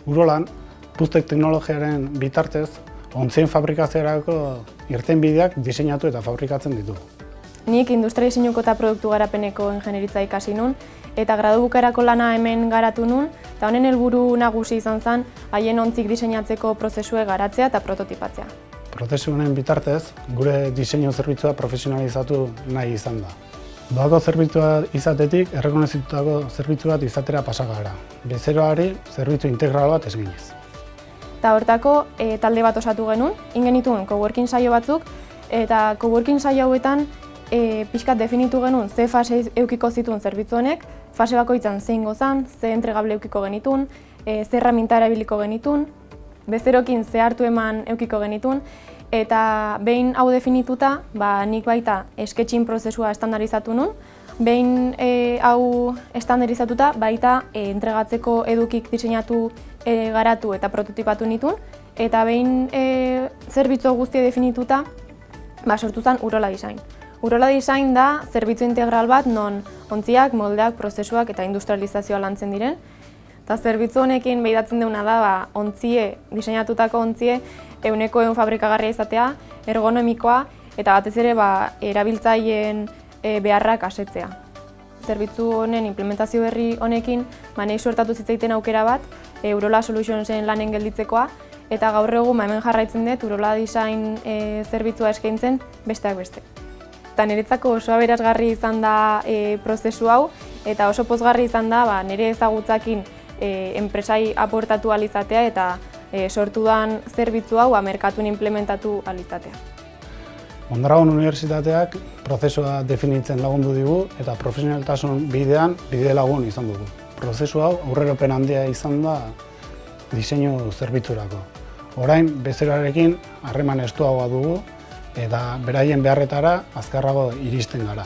Urolan, Puztek teknologiaren bitartez, ontzien fabrikaziorako irtenbideak diseinatu eta fabrikatzen ditu. Nik industria diseinuko eta produktu garapeneko ingenieritza ikasi nun, eta gradu bukaerako lana hemen garatu nun, eta honen helburu nagusi izan zen haien ontzik diseinatzeko prozesue garatzea eta prototipatzea. Prozesu honen bitartez, gure diseinu zerbitzua profesionalizatu nahi izan da. Doako zerbitzua izatetik, errekonozitutako zerbitzu bat izatera pasa gara. Bezeroari zerbitzu integral bat eskainiz. Eta hortako talde bat osatu genuen, ingenituen coworking saio batzuk, eta coworking saio hauetan pixkat definitu genuen ze fase eukiko zituen zerbitzu honek, fase bakoitzan zein gozan, ze entregable eukiko genitun, ze erraminta erabiliko genitun, bezerokin ze hartu eman eukiko genitun, eta behin hau definituta, nik baita sketching prozesua estandarizatu nun, behin hau estandarizatuta baita entregatzeko edukik diseinatu, garatu eta prototipatu nitun, eta behin zerbitzu guztia definituta, sortu zen Urola Design. Urola Design da zerbitzu integral bat non ontziak, moldeak, prozesuak eta industrializazioa lantzen diren. Eta zerbitzu honekin behidatzen deuna da ontzie, diseinatutako ontzie, ehuneko fabrikagarria izatea, ergonomikoa eta batez ere erabiltzaileen beharrak asetzea. Zerbitzu honen implementazio berri honekin nahi suertatu zitzaiten aukera bat Urola Solutionsen lanen gelditzekoa, eta gaur egun hemen jarraitzen dut Urola Design zerbitzua eskaintzen besteak beste. Eta niretzako oso aberasgarri izan da prozesu hau, eta oso pozgarri izan da nire ezagutzakin enpresai aportatu ahal izatea eta sortudan zerbitzu hau merkatuen implementatu ahal izatea. Mondragon Unibertsitateak prozesua definitzen lagundu digu eta profesionaltasun bidean bide lagun izan dugu. Prozesu hau aurrerapen handia izan da diseinu zerbitzurako. Orain bezeroarekin harreman estuagoa dugu eta beraien beharretara azkarrago iristen gara.